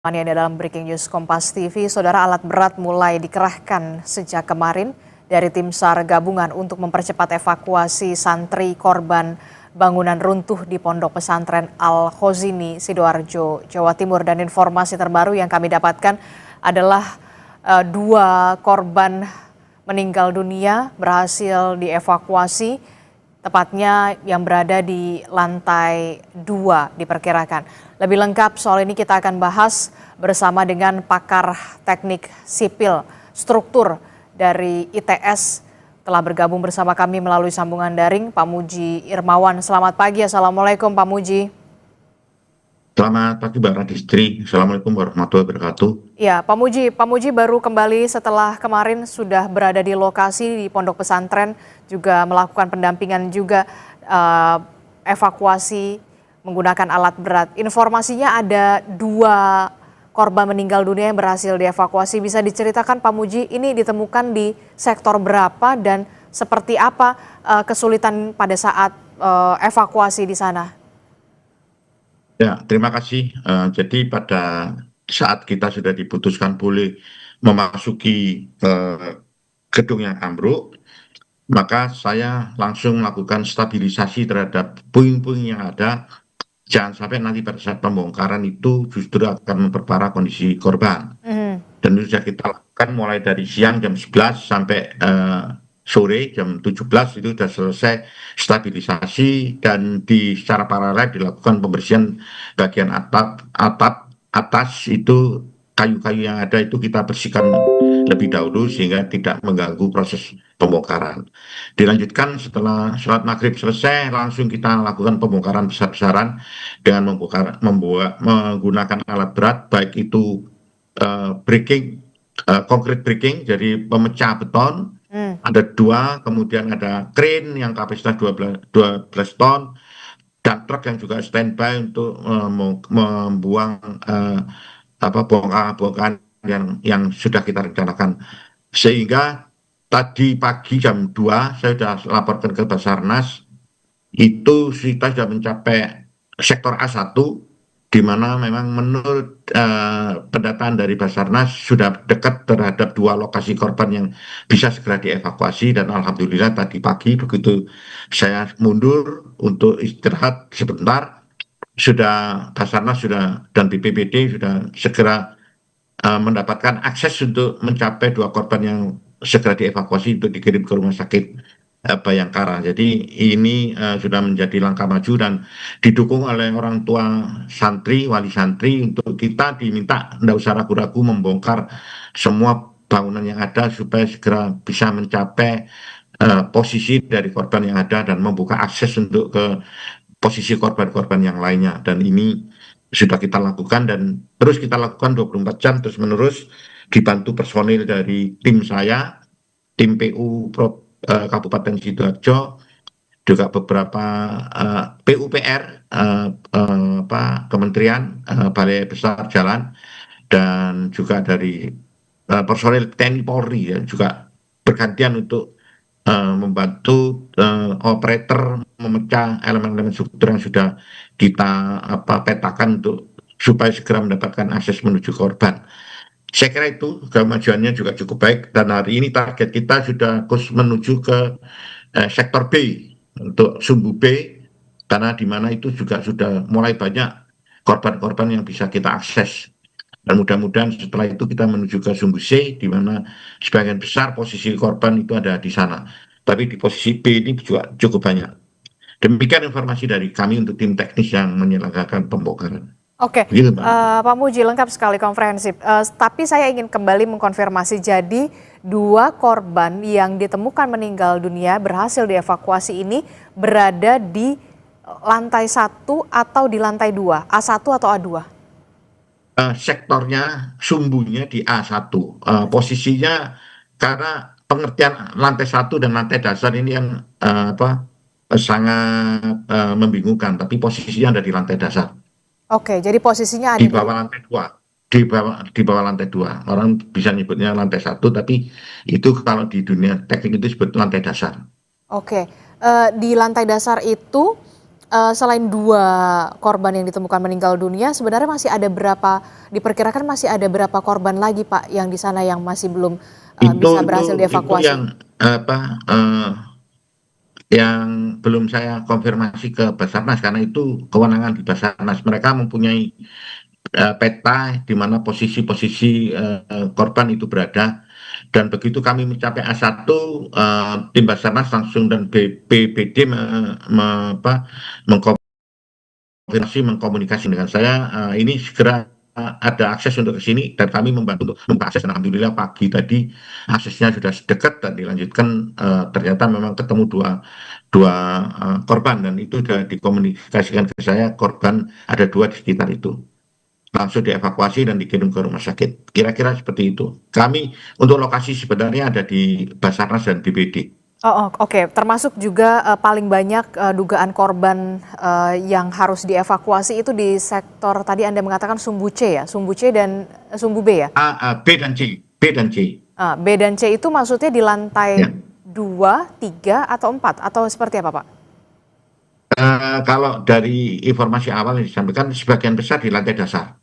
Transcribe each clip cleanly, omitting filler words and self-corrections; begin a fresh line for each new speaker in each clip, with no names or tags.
Ya, dalam Breaking News Kompas TV, saudara, alat berat mulai dikerahkan sejak kemarin dari tim SAR gabungan untuk mempercepat evakuasi santri korban bangunan runtuh di Pondok Pesantren Al-Khozini, Sidoarjo, Jawa Timur. Dan informasi terbaru yang kami dapatkan adalah dua korban meninggal dunia berhasil dievakuasi, tepatnya yang berada di lantai 2 diperkirakan. Lebih lengkap soal ini kita akan bahas bersama dengan pakar teknik sipil struktur dari ITS, telah bergabung bersama kami melalui sambungan daring, Pak Muji Irmawan. Selamat pagi, Assalamualaikum Pak Muji.
Selamat pagi Mbak Radistri, Assalamualaikum warahmatullahi wabarakatuh.
Ya, Pak Muji baru kembali setelah kemarin sudah berada di lokasi di pondok pesantren, juga melakukan pendampingan juga evakuasi menggunakan alat berat. Informasinya ada dua korban meninggal dunia yang berhasil dievakuasi. Bisa diceritakan Pak Muji, ini ditemukan di sektor berapa dan seperti apa kesulitan pada saat evakuasi di sana?
Ya, terima kasih. Jadi pada saat kita sudah diputuskan boleh memasuki gedung yang ambruk, maka saya langsung melakukan stabilisasi terhadap puing-puing yang ada. Jangan sampai nanti pada saat pembongkaran itu justru akan memperparah kondisi korban. Dan itu sudah kita lakukan mulai dari siang jam 11 sampai sore jam 17 itu sudah selesai stabilisasi, dan secara paralel dilakukan pembersihan bagian atap atas itu, kayu-kayu yang ada itu kita bersihkan lebih dahulu sehingga tidak mengganggu proses pembongkaran. Dilanjutkan setelah sholat maghrib selesai, langsung kita lakukan pembongkaran besar-besaran dengan menggunakan alat berat, baik itu concrete breaking, jadi pemecah beton. Ada dua, kemudian ada crane yang kapasitas 12 ton, dan truk yang juga standby untuk membuang bongkahan yang sudah kita rencanakan. Sehingga tadi pagi jam 2 saya sudah laporkan ke Basarnas, itu kita sudah mencapai sektor A1, di mana memang menurut pendataan dari Basarnas sudah dekat terhadap dua lokasi korban yang bisa segera dievakuasi. Dan alhamdulillah tadi pagi begitu saya mundur untuk istirahat sebentar, Basarnas dan BPBD sudah segera mendapatkan akses untuk mencapai dua korban yang segera dievakuasi untuk dikirim ke rumah sakit Bayangkara. Jadi ini sudah menjadi langkah maju dan didukung oleh orang tua santri, wali santri, untuk kita diminta tidak usah ragu-ragu membongkar semua bangunan yang ada supaya segera bisa mencapai posisi dari korban yang ada dan membuka akses untuk ke posisi korban-korban yang lainnya. Dan ini sudah kita lakukan dan terus kita lakukan 24 jam terus menerus, dibantu personil dari tim saya, tim PU Kabupaten Sidoarjo, juga beberapa PUPR, Kementerian Balai Besar Jalan, dan juga dari personil TNI Polri ya, juga bergantian untuk membantu operator memecah elemen-elemen struktur yang sudah kita petakan supaya segera mendapatkan akses menuju korban. Saya kira itu kemajuannya juga cukup baik, dan hari ini target kita sudah menuju ke sektor B untuk sumbu B, karena di mana itu juga sudah mulai banyak korban-korban yang bisa kita akses. Dan mudah-mudahan setelah itu kita menuju ke sumbu C, di mana sebagian besar posisi korban itu ada di sana. Tapi di posisi B ini juga cukup banyak. Demikian informasi dari kami untuk tim teknis yang menyelenggarakan pembongkaran.
Oke,
Begitu, Mbak.
Pak Muji, lengkap sekali, komprehensif. Tapi saya ingin kembali mengkonfirmasi, jadi dua korban yang ditemukan meninggal dunia berhasil dievakuasi ini berada di lantai 1 atau di lantai 2, A1 atau A2?
Sektornya, sumbunya di A1. Posisinya, karena pengertian lantai 1 dan lantai dasar ini yang sangat membingungkan, tapi posisinya ada di lantai dasar.
Oke, jadi posisinya ada
Di bawah lantai 2. Di bawah lantai 2. Orang bisa nyebutnya lantai 1, tapi itu kalau di dunia teknik itu disebut lantai dasar.
Oke, di lantai dasar itu Selain 2 korban yang ditemukan meninggal dunia, sebenarnya masih ada berapa, diperkirakan masih ada berapa korban lagi Pak yang di sana yang masih belum
Itu
bisa
itu
berhasil
itu
dievakuasi?
yang apa yang belum saya konfirmasi ke Basarnas karena itu kewenangan di Basarnas. Mereka mempunyai peta di mana posisi-posisi korban itu berada. Dan begitu kami mencapai A1, tim Basarnas langsung dan BPBD mengkomunikasi dengan saya, ini segera ada akses untuk ke sini dan kami membantu untuk membuka akses. Dan alhamdulillah pagi tadi aksesnya sudah dekat dan dilanjutkan, ternyata memang ketemu dua dua korban dan itu sudah dikomunikasikan ke saya, korban ada 2 di sekitar itu. Langsung dievakuasi dan dikirim ke rumah sakit. Kira-kira seperti itu. Kami untuk lokasi sebenarnya ada di Basarnas dan BPD.
Oh, oke. Termasuk juga paling banyak dugaan korban yang harus dievakuasi itu di sektor tadi Anda mengatakan Sumbu C ya, Sumbu C dan Sumbu B ya?
B dan C, B dan C.
B dan C itu maksudnya di lantai
Ya.
2, 3, atau 4 atau seperti apa Pak?
Kalau dari informasi awal yang disampaikan, sebagian besar di lantai dasar.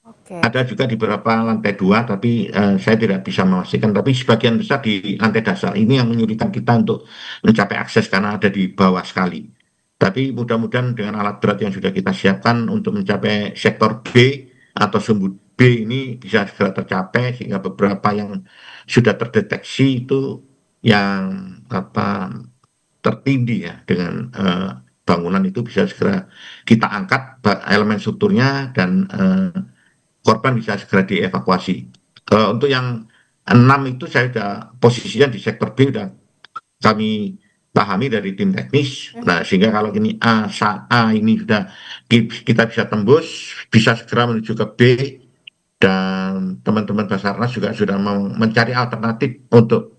Oke.
Ada juga di beberapa lantai 2, tapi saya tidak bisa memastikan. Tapi sebagian besar di lantai dasar. Ini yang menyulitkan kita untuk mencapai akses karena ada di bawah sekali. Tapi mudah-mudahan dengan alat berat yang sudah kita siapkan untuk mencapai sektor B atau sumbu B ini bisa segera tercapai sehingga beberapa yang sudah terdeteksi itu yang tertindih ya dengan bangunan itu bisa segera kita angkat elemen strukturnya dan korban bisa segera dievakuasi. Untuk yang 6 itu saya sudah posisinya di sektor B sudah kami pahami dari tim teknis. Nah, sehingga kalau ini A ini sudah kita bisa tembus, bisa segera menuju ke B dan teman-teman Basarnas juga sudah mencari alternatif untuk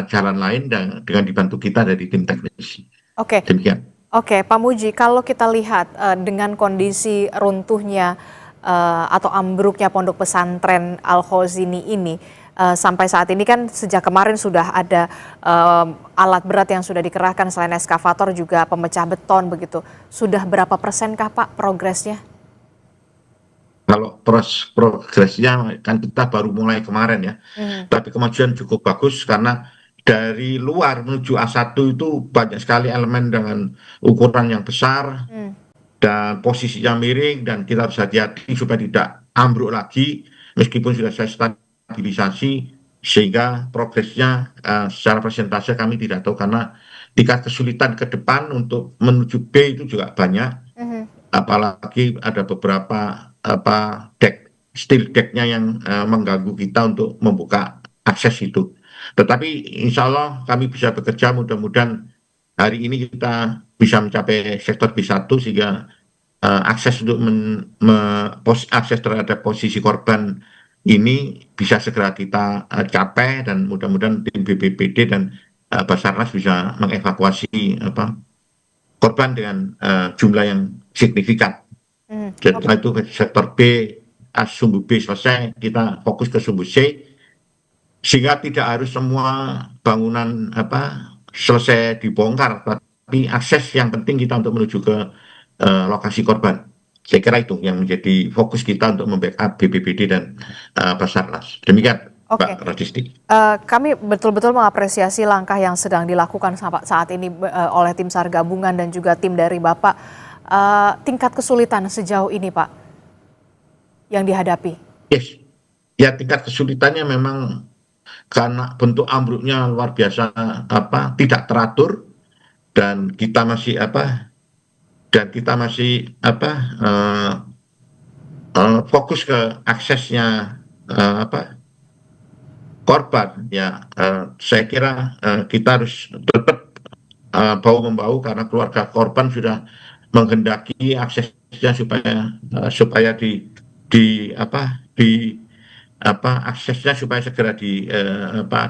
jalan lain dan dengan dibantu kita dari tim teknis.
Oke.
Demikian.
Oke, Pak Muji, kalau kita lihat dengan kondisi runtuhnya atau ambruknya pondok pesantren Al-Khozini ini, sampai saat ini kan sejak kemarin sudah ada alat berat yang sudah dikerahkan selain eskavator juga pemecah beton begitu. Sudah berapa persenkah Pak progresnya?
Kalau progresnya kan kita baru mulai kemarin ya, tapi kemajuan cukup bagus karena dari luar menuju A1 itu banyak sekali elemen dengan ukuran yang besar dan posisinya miring dan kita harus hati-hati supaya tidak ambruk lagi meskipun sudah saya stabilisasi sehingga progresnya secara persentase kami tidak tahu karena tingkat kesulitan ke depan untuk menuju B itu juga banyak. Apalagi ada beberapa steel decknya yang mengganggu kita untuk membuka akses itu. Tetapi insya Allah kami bisa bekerja, mudah-mudahan hari ini kita bisa mencapai sektor B1 sehingga akses untuk akses terhadap posisi korban ini bisa segera kita capai dan mudah-mudahan tim BPBD dan Basarnas bisa mengevakuasi korban dengan jumlah yang signifikan. Setelah itu ke sektor B, sumbu B selesai, kita fokus ke sumbu C, sehingga tidak harus semua bangunan selesai dibongkar, tapi akses yang penting kita untuk menuju ke lokasi korban. Saya kira itu yang menjadi fokus kita untuk membackup BPBD dan Basarnas. Demikian, Mbak Radisti.
Kami betul-betul mengapresiasi langkah yang sedang dilakukan saat ini oleh tim SAR gabungan dan juga tim dari Bapak. Tingkat kesulitan sejauh ini Pak yang dihadapi?
Yes, ya tingkat kesulitannya memang karena bentuk ambruknya luar biasa tidak teratur dan kita masih fokus ke aksesnya korban ya. Saya kira kita harus tetap bahu-membahu karena keluarga korban sudah menghendaki aksesnya supaya aksesnya supaya segera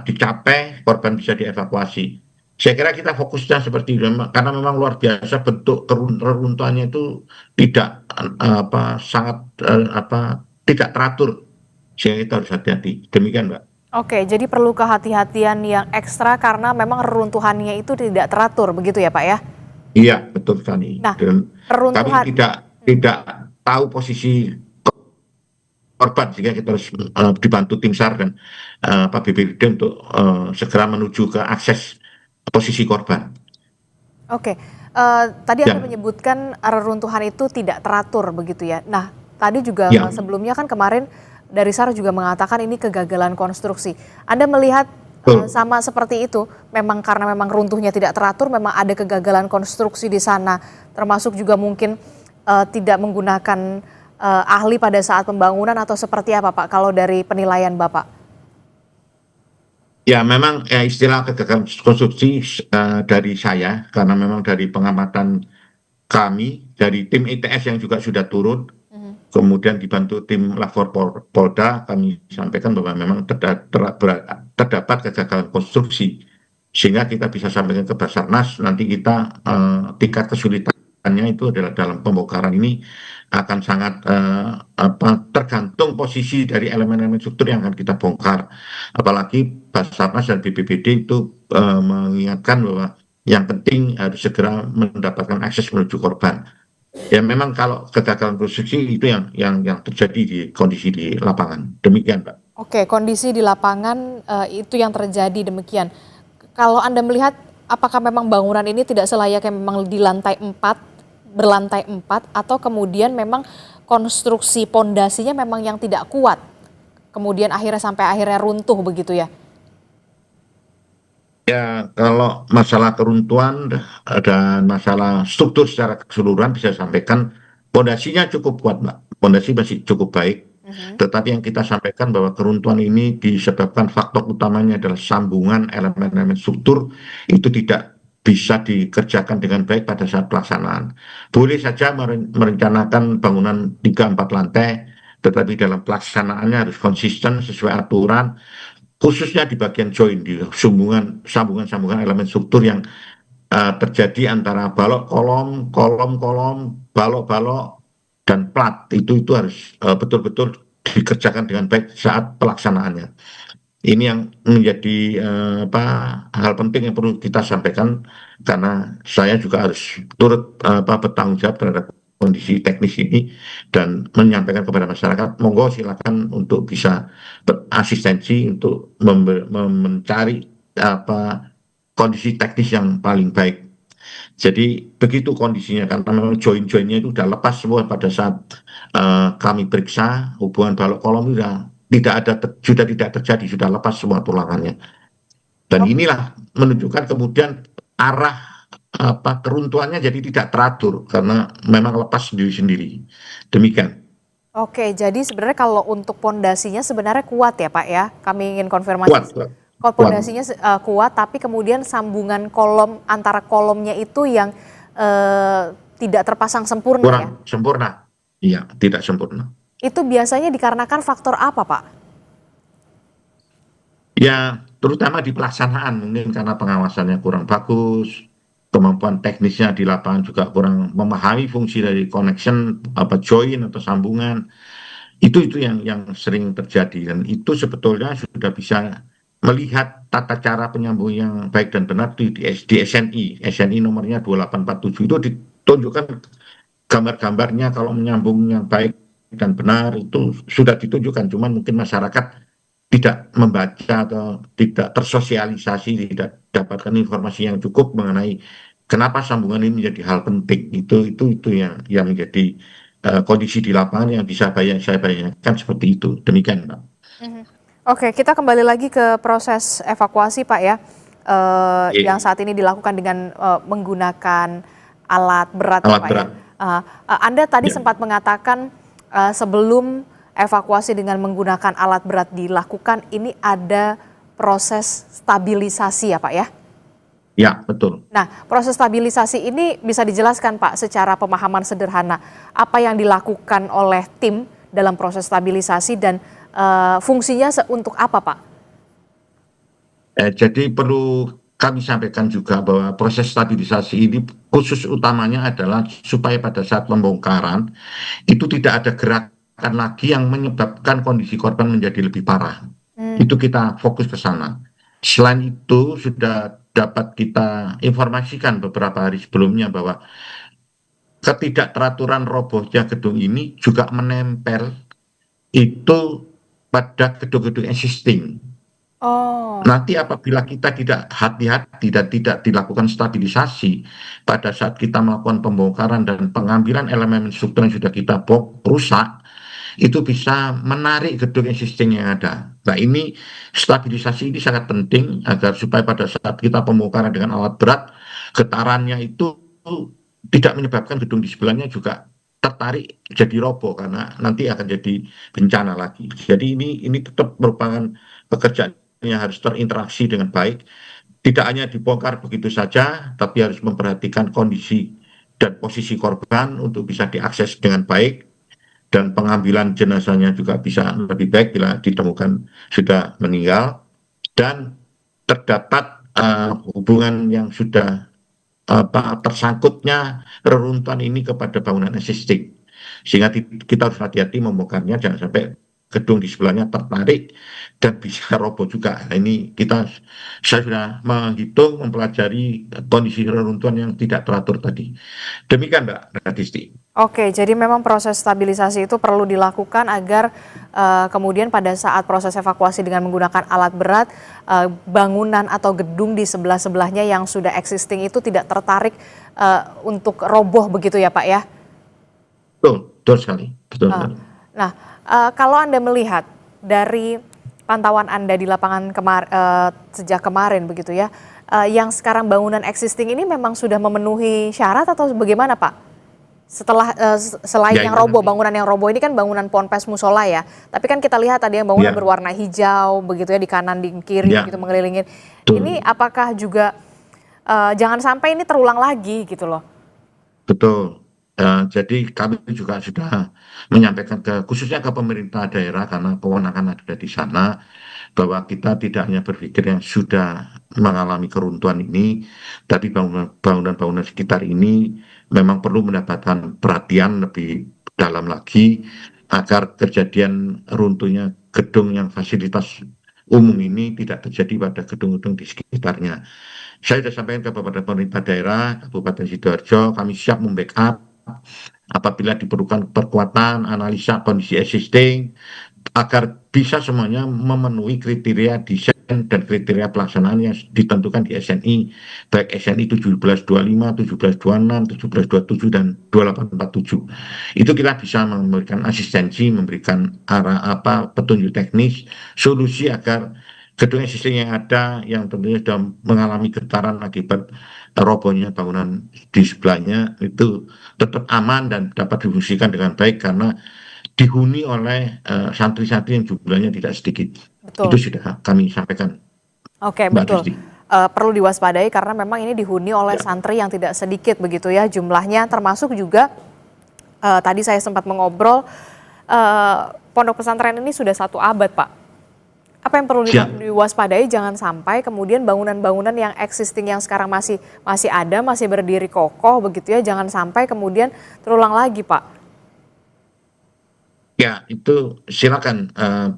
dicapai, korban bisa dievakuasi. Saya kira kita fokusnya seperti itu karena memang luar biasa bentuk reruntuhannya itu tidak sangat tidak teratur sehingga kita harus hati-hati. Demikian, Mbak.
Oke, jadi perlu kehati-hatian yang ekstra karena memang reruntuhannya itu tidak teratur begitu ya Pak ya?
Iya, betul sekali.
Nah,
Dan kami
reruntuhan
tidak tahu posisi korban sehingga kita harus dibantu tim SAR dan Pak BPBD untuk segera menuju ke akses posisi korban.
Oke, tadi Anda
Ya,
menyebutkan reruntuhan itu tidak teratur begitu ya. Nah, tadi juga
ya,
sebelumnya kan kemarin dari SAR juga mengatakan ini kegagalan konstruksi. Anda melihat
betul.
sama seperti itu, memang karena memang runtuhnya tidak teratur, memang ada kegagalan konstruksi di sana, termasuk juga mungkin tidak menggunakan ahli pada saat pembangunan atau seperti apa Pak, kalau dari penilaian Bapak?
Ya, memang istilah kegagalan konstruksi dari saya karena memang dari pengamatan kami dari tim ITS yang juga sudah turun, kemudian dibantu tim Lapor Polda, kami sampaikan bahwa memang terdapat kegagalan konstruksi, sehingga kita bisa sampaikan ke Basarnas, nanti kita tingkat kesulitannya itu adalah dalam pembongkaran ini akan sangat tergantung posisi dari elemen-elemen struktur yang akan kita bongkar. Apalagi Basarnas dan BPBD itu mengingatkan bahwa yang penting harus segera mendapatkan akses menuju korban. Ya memang kalau kegagalan konstruksi itu yang terjadi di kondisi di lapangan. Demikian, Pak.
Oke, kondisi di lapangan itu yang terjadi demikian. Kalau Anda melihat apakah memang bangunan ini tidak selayaknya memang di lantai 4, berlantai 4, atau kemudian memang konstruksi pondasinya memang yang tidak kuat, kemudian akhirnya sampai akhirnya runtuh begitu ya?
Ya, kalau masalah keruntuhan dan masalah struktur secara keseluruhan bisa sampaikan pondasinya cukup kuat, Mbak. Pondasi masih cukup baik.
Mhm.
Tetapi yang kita sampaikan bahwa keruntuhan ini disebabkan faktor utamanya adalah sambungan elemen-elemen struktur itu tidak bisa dikerjakan dengan baik pada saat pelaksanaan. Boleh saja merencanakan bangunan 3-4 lantai, tetapi dalam pelaksanaannya harus konsisten sesuai aturan, khususnya di bagian join, di sambungan-sambungan elemen struktur yang terjadi antara balok kolom, kolom-kolom, balok-balok, dan plat. Itu harus betul-betul dikerjakan dengan baik saat pelaksanaannya. Ini yang menjadi hal penting yang perlu kita sampaikan karena saya juga harus turut bertanggung jawab terhadap kondisi teknis ini dan menyampaikan kepada masyarakat, monggo silakan untuk bisa berasistensi untuk mencari kondisi teknis yang paling baik. Jadi begitu kondisinya karena memang join-joinnya itu sudah lepas semua pada saat kami periksa hubungan balok kolom itu sudah tidak terjadi, sudah lepas semua tulangannya. Dan inilah menunjukkan kemudian arah keruntuhannya jadi tidak teratur karena memang lepas sendiri-sendiri. Demikian.
Oke, jadi sebenarnya kalau untuk pondasinya sebenarnya kuat ya Pak ya? Kami ingin konfirmasi.
Kuat, kuat,
Kalau
kuat.
pondasinya kuat, tapi kemudian sambungan kolom antara kolomnya itu yang tidak terpasang sempurna ya?
Kurang sempurna. Iya, tidak sempurna.
Itu biasanya dikarenakan faktor apa Pak?
Ya, terutama di pelaksanaan mungkin karena pengawasannya kurang bagus, kemampuan teknisnya di lapangan juga kurang memahami fungsi dari connection, join atau sambungan. Itu yang sering terjadi dan itu sebetulnya sudah bisa melihat tata cara penyambung yang baik dan benar di SNI nomornya 2847 itu ditunjukkan gambar-gambarnya kalau menyambung yang baik dan benar itu sudah ditunjukkan, cuman mungkin masyarakat tidak membaca atau tidak tersosialisasi, tidak dapatkan informasi yang cukup mengenai kenapa sambungan ini menjadi hal penting. Itu yang menjadi kondisi di lapangan yang bisa saya bayangkan seperti itu. Demikian, Pak.
Oke, kita kembali lagi ke proses evakuasi Pak ya, yang saat ini dilakukan dengan menggunakan alat berat ya
Alat
Pak ya.
berat.
Anda tadi
Ya.
sempat mengatakan sebelum evakuasi dengan menggunakan alat berat dilakukan, ini ada proses stabilisasi ya Pak ya?
Ya, betul.
Nah, proses stabilisasi ini bisa dijelaskan Pak secara pemahaman sederhana, apa yang dilakukan oleh tim dalam proses stabilisasi dan fungsinya untuk apa Pak?
Jadi perlu kami sampaikan juga bahwa proses stabilisasi ini khusus utamanya adalah supaya pada saat pembongkaran itu tidak ada gerakan lagi yang menyebabkan kondisi korban menjadi lebih parah. Itu kita fokus ke sana. Selain itu sudah dapat kita informasikan beberapa hari sebelumnya bahwa ketidakteraturan robohnya gedung ini juga menempel itu pada gedung-gedung existing.
Oh,
Nanti apabila kita tidak hati-hati dan tidak dilakukan stabilisasi pada saat kita melakukan pembongkaran dan pengambilan elemen struktur yang sudah kita rusak, itu bisa menarik gedung existing yang ada. Nah, ini stabilisasi ini sangat penting agar supaya pada saat kita pembongkaran dengan alat berat, getarannya itu tidak menyebabkan gedung di sebelahnya juga tertarik jadi roboh karena nanti akan jadi bencana lagi. Jadi ini tetap merupakan pekerjaan yang harus terinteraksi dengan baik. Tidak hanya dibongkar begitu saja, tapi harus memperhatikan kondisi dan posisi korban untuk bisa diakses dengan baik dan pengambilan jenazahnya juga bisa lebih baik bila ditemukan sudah meninggal dan terdapat hubungan yang sudah tersangkutnya reruntuhan ini kepada bangunan existing. Sehingga kita harus hati-hati membongkarnya, jangan sampai gedung di sebelahnya tertarik dan bisa roboh juga. Nah, ini saya sudah menghitung, mempelajari kondisi reruntuhan yang tidak teratur tadi. Demikian Mbak Radisti.
oke. Jadi memang proses stabilisasi itu perlu dilakukan agar kemudian pada saat proses evakuasi dengan menggunakan alat berat, bangunan atau gedung di sebelah-sebelahnya yang sudah existing itu tidak tertarik untuk roboh begitu ya Pak ya?
Betul, betul sekali. Betul sekali.
Nah, kalau Anda melihat dari pantauan Anda di lapangan sejak kemarin begitu ya, yang sekarang bangunan existing ini memang sudah memenuhi syarat atau bagaimana Pak? Setelah selain
Ya,
yang
itu
roboh,
nanti.
bangunan yang roboh ini kan bangunan Ponpes Musola ya. Tapi kan kita lihat ada yang bangunan
Ya,
berwarna hijau begitu ya di kanan di kiri
ya,
begitu mengelilingin. Ini
betul.
apakah juga jangan sampai ini terulang lagi gitu loh.
Betul. Jadi kami juga sudah menyampaikan khususnya ke pemerintah daerah karena kewenangan ada di sana bahwa kita tidak hanya berpikir yang sudah mengalami keruntuhan ini, tapi bangunan-bangunan sekitar ini memang perlu mendapatkan perhatian lebih dalam lagi agar kejadian runtuhnya gedung yang fasilitas umum ini tidak terjadi pada gedung-gedung di sekitarnya. Saya sudah sampaikan kepada pemerintah daerah Kabupaten Sidoarjo, kami siap membackup apabila diperlukan perkuatan analisa kondisi existing agar bisa semuanya memenuhi kriteria desain dan kriteria pelaksanaan yang ditentukan di SNI, baik SNI 1725, 1726, 1727, dan 2847. Itu kita bisa memberikan asistensi, memberikan arah petunjuk teknis, solusi agar gedung existing yang ada yang tentunya sudah mengalami getaran akibat robohnya bangunan di sebelahnya itu tetap aman dan dapat difungsikan dengan baik karena dihuni oleh santri-santri yang jumlahnya tidak sedikit. Itu
Betul.
sudah kami sampaikan,
Oke,
Mbak
betul.
Disti.
Perlu diwaspadai karena memang ini dihuni oleh
Ya,
santri yang tidak sedikit begitu ya jumlahnya, termasuk juga tadi saya sempat mengobrol pondok pesantren ini sudah 1 abad Pak. Apa yang perlu
siap.
diwaspadai jangan sampai kemudian bangunan-bangunan yang existing yang sekarang masih ada, masih berdiri kokoh begitu ya, jangan sampai kemudian terulang lagi Pak.
Ya, itu silakan. Eh,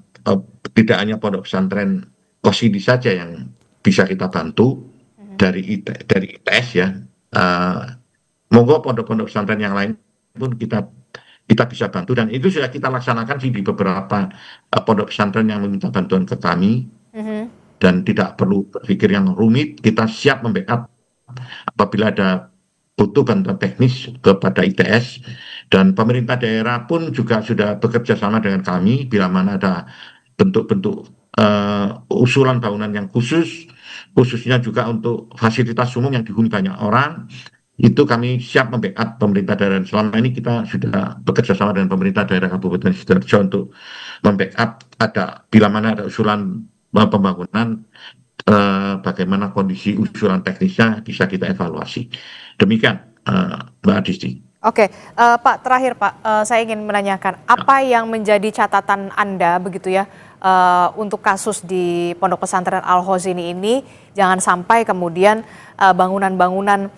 Tidak hanya pondok pesantren Kosidi saja yang bisa kita bantu dari ITS ya. Eh, Monggo pondok-pondok pesantren yang lain pun kita bisa bantu dan itu sudah kita laksanakan sih di beberapa pondok pesantren yang meminta bantuan ke kami
Mhm.
dan tidak perlu berpikir yang rumit. Kita siap membackup apabila ada butuh bantuan teknis kepada ITS dan pemerintah daerah pun juga sudah bekerja sama dengan kami bila mana ada bentuk-bentuk usulan bangunan yang khususnya juga untuk fasilitas umum yang dihuni banyak orang, itu kami siap membackup pemerintah daerah. Selama ini kita sudah bekerja sama dengan pemerintah daerah Kabupaten Sidoarjo untuk membackup bila mana ada usulan pembangunan, bagaimana kondisi usulan teknisnya bisa kita evaluasi. Demikian, Mbak Adisti.
Oke, Pak, terakhir Pak, saya ingin menanyakan apa yang menjadi catatan Anda begitu ya untuk kasus di Pondok Pesantren Al Hozini ini, jangan sampai kemudian bangunan-bangunan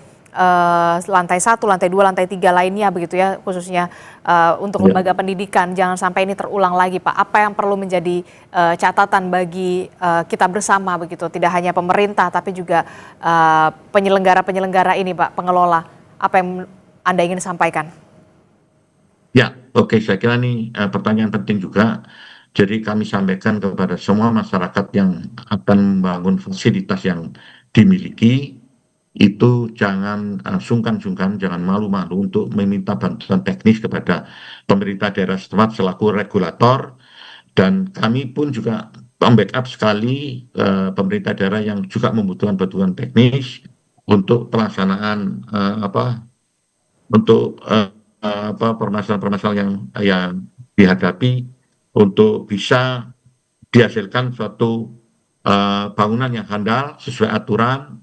lantai 1, lantai 2, lantai 3 lainnya begitu ya, khususnya untuk lembaga pendidikan. Jangan sampai ini terulang lagi, Pak. Apa yang perlu menjadi catatan bagi kita bersama begitu, tidak hanya pemerintah tapi juga penyelenggara-penyelenggara ini, Pak, pengelola. Apa yang Anda ingin sampaikan?
Ya, oke, saya kira ini pertanyaan penting juga. Jadi kami sampaikan kepada semua masyarakat yang akan membangun fasilitas yang dimiliki, itu jangan sungkan-sungkan, jangan malu-malu untuk meminta bantuan teknis kepada pemerintah daerah setempat selaku regulator. Dan kami pun juga membackup sekali pemerintah daerah yang juga membutuhkan bantuan teknis untuk pelaksanaan untuk permasalahan-permasalahan yang dihadapi untuk bisa dihasilkan suatu bangunan yang handal sesuai aturan.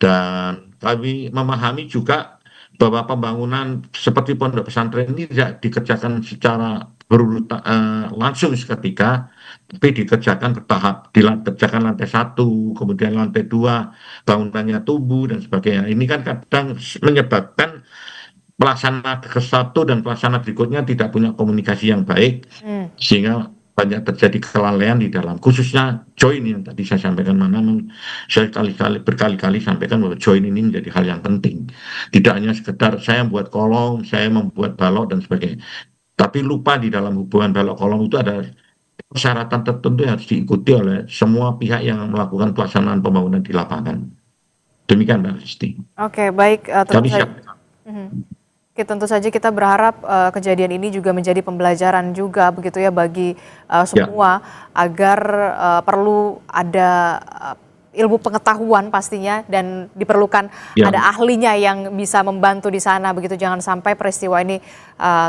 Dan kami memahami juga bahwa pembangunan seperti pondok pesantren ini tidak dikerjakan secara berurutan langsung seketika, tapi dikerjakan bertahap. Dikerjakan lantai 1, kemudian lantai 2, bangunannya tumbuh dan sebagainya. Ini kan kadang menyebabkan pelaksana ke satu dan pelaksana berikutnya tidak punya komunikasi yang baik, sehingga banyak terjadi kelalaian di dalam, khususnya join yang tadi saya sampaikan, saya berkali-kali sampaikan bahwa join ini menjadi hal yang penting. Tidak hanya sekedar saya membuat kolom, saya membuat balok dan sebagainya, tapi lupa di dalam hubungan balok kolom itu ada persyaratan tertentu yang harus diikuti oleh semua pihak yang melakukan pelaksanaan pembangunan di lapangan. Demikian, Mbak Risti.
Oke, baik.
Kami siap.
Tentu saja kita berharap kejadian ini juga menjadi pembelajaran juga begitu ya bagi semua, agar perlu ada ilmu pengetahuan pastinya dan diperlukan ada ahlinya yang bisa membantu di sana begitu, jangan sampai peristiwa ini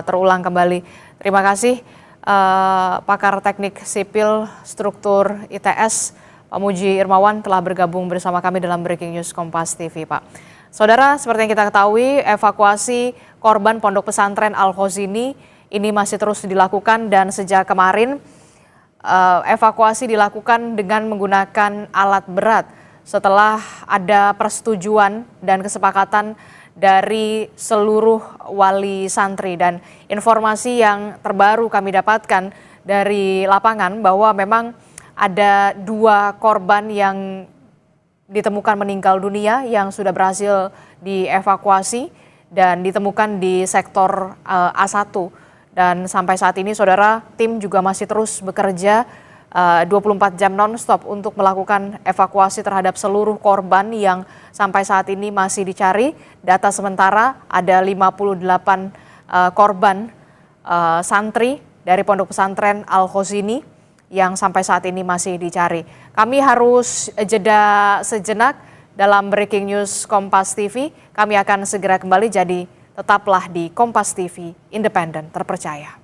terulang kembali. Terima kasih pakar teknik sipil struktur ITS Pak Muji Irmawan telah bergabung bersama kami dalam Breaking News Kompas TV, Pak. Saudara, seperti yang kita ketahui, evakuasi korban Pondok Pesantren Al-Khozini ini masih terus dilakukan, dan sejak kemarin evakuasi dilakukan dengan menggunakan alat berat setelah ada persetujuan dan kesepakatan dari seluruh wali santri. Dan informasi yang terbaru kami dapatkan dari lapangan bahwa memang ada 2 korban yang ditemukan meninggal dunia yang sudah berhasil dievakuasi dan ditemukan di sektor A1. Dan sampai saat ini saudara, tim juga masih terus bekerja 24 jam non-stop untuk melakukan evakuasi terhadap seluruh korban yang sampai saat ini masih dicari. Data sementara ada 58 korban santri dari Pondok Pesantren Al-Khozini yang sampai saat ini masih dicari. Kami harus jeda sejenak dalam Breaking News Kompas TV. Kami akan segera kembali, jadi tetaplah di Kompas TV, independen, terpercaya.